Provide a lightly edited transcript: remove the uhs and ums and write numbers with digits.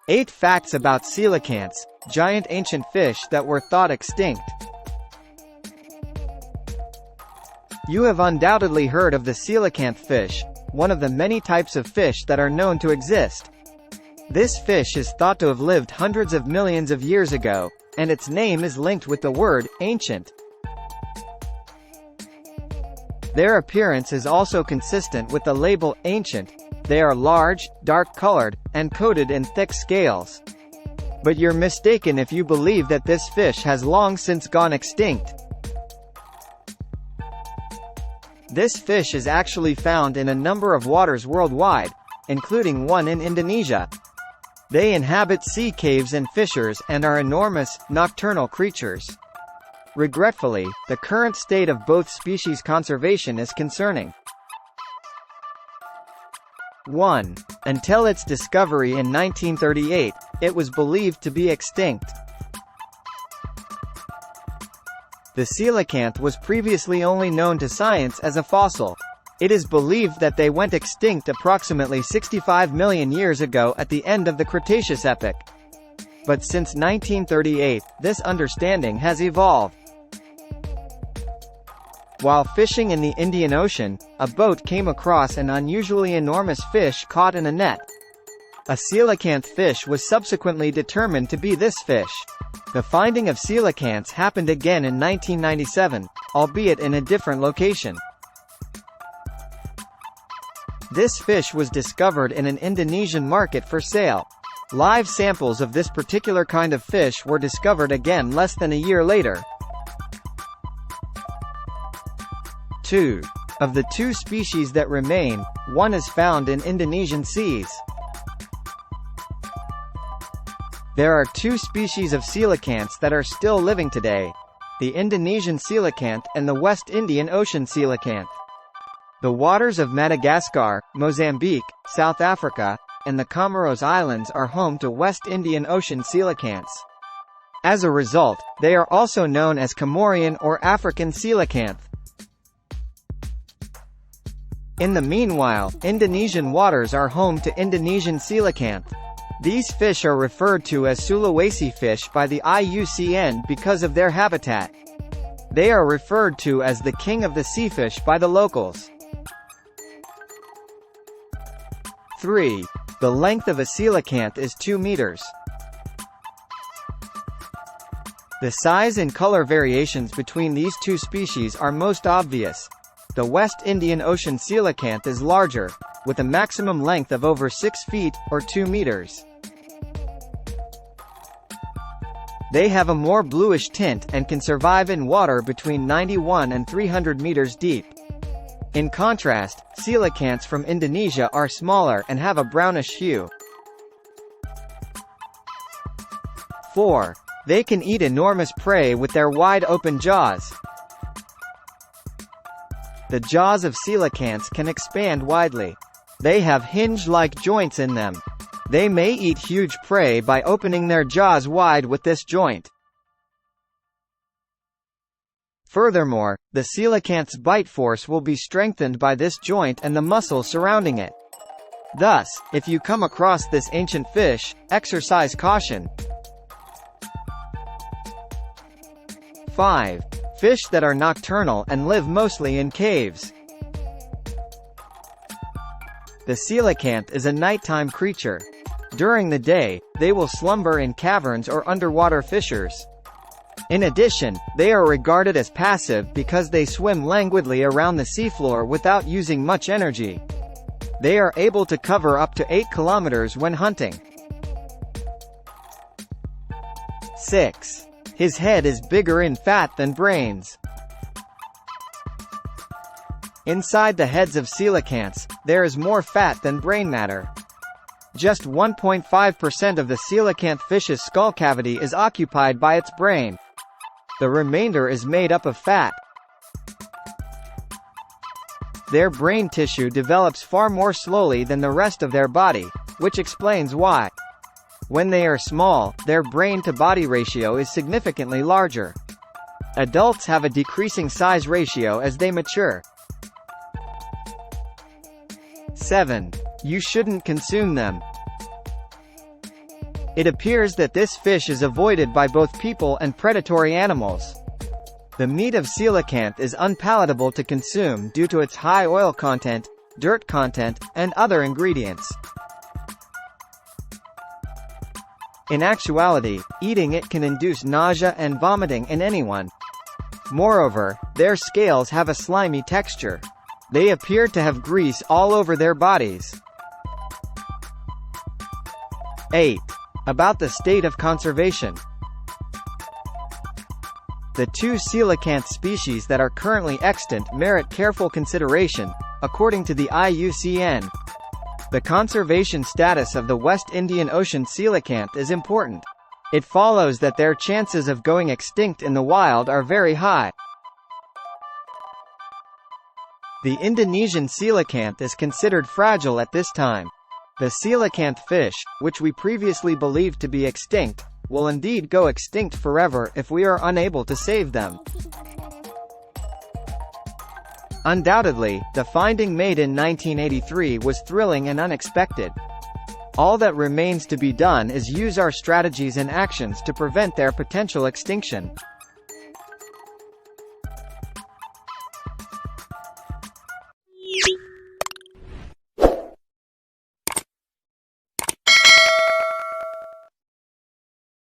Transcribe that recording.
8 Facts about coelacanths, giant ancient fish that were thought extinct. You have undoubtedly heard of the coelacanth fish, one of the many types of fish that are known to exist. This fish is thought to have lived hundreds of millions of years ago, and its name is linked with the word ancient. Their appearance is also consistent with the label ancient. They are large, dark-colored, and coated in thick scales. But you're mistaken if you believe that this fish has long since gone extinct. This fish is actually found in a number of waters worldwide, including one in Indonesia. They inhabit sea caves and fissures and are enormous, nocturnal creatures. Regretfully, the current state of both species conservation is concerning. 1. Until its discovery in 1938, it was believed to be extinct. The coelacanth was previously only known to science as a fossil. It is believed that they went extinct approximately 65 million years ago at the end of the Cretaceous epoch. But since 1938, this understanding has evolved. While fishing in the Indian Ocean, a boat came across an unusually enormous fish caught in a net. A coelacanth fish was subsequently determined to be this fish. The finding of coelacanths happened again in 1997, albeit in a different location. This fish was discovered in an Indonesian market for sale. Live samples of this particular kind of fish were discovered again less than a year later. 2. Of the 2 species that remain, one is found in Indonesian seas. There are 2 species of coelacanths that are still living today: the Indonesian coelacanth and the West Indian Ocean coelacanth. The waters of Madagascar, Mozambique, South Africa, and the Comoros Islands are home to West Indian Ocean coelacanths. As a result, they are also known as Comorian or African coelacanth. In the meanwhile, Indonesian waters are home to Indonesian coelacanth. These fish are referred to as Sulawesi fish by the IUCN because of their habitat. They are referred to as the king of the sea fish by the locals. 3. The length of a coelacanth is 2 meters. The size and color variations between these 2 species are most obvious. The West Indian Ocean coelacanth is larger, with a maximum length of over 6 feet, or 2 meters. They have a more bluish tint and can survive in water between 91 and 300 meters deep. In contrast, coelacanths from Indonesia are smaller and have a brownish hue. 4. They can eat enormous prey with their wide-open jaws. The jaws of coelacanths can expand widely. They have hinge-like joints in them. They may eat huge prey by opening their jaws wide with this joint. Furthermore, the coelacanth's bite force will be strengthened by this joint and the muscles surrounding it. Thus, if you come across this ancient fish, exercise caution. 5. Fish that are nocturnal and live mostly in caves. The coelacanth is a nighttime creature. During the day, they will slumber in caverns or underwater fissures. In addition, they are regarded as passive because they swim languidly around the seafloor without using much energy. They are able to cover up to 8 kilometers when hunting. 6. His head is bigger in fat than brains. Inside the heads of coelacanths, there is more fat than brain matter. Just 1.5% of the coelacanth fish's skull cavity is occupied by its brain. The remainder is made up of fat. Their brain tissue develops far more slowly than the rest of their body, which explains why. When they are small, their brain-to-body ratio is significantly larger. Adults have a decreasing size ratio as they mature. 7. You shouldn't consume them. It appears that this fish is avoided by both people and predatory animals. The meat of coelacanth is unpalatable to consume due to its high oil content, dirt content, and other ingredients. In actuality, eating it can induce nausea and vomiting in anyone. Moreover, their scales have a slimy texture. They appear to have grease all over their bodies. 8. About the state of conservation. The 2 coelacanth species that are currently extant merit careful consideration, according to the IUCN. The conservation status of the West Indian Ocean coelacanth is important. It follows that their chances of going extinct in the wild are very high. The Indonesian coelacanth is considered fragile at this time. The coelacanth fish, which we previously believed to be extinct, will indeed go extinct forever if we are unable to save them. Undoubtedly, the finding made in 1983 was thrilling and unexpected. All that remains to be done is use our strategies and actions to prevent their potential extinction.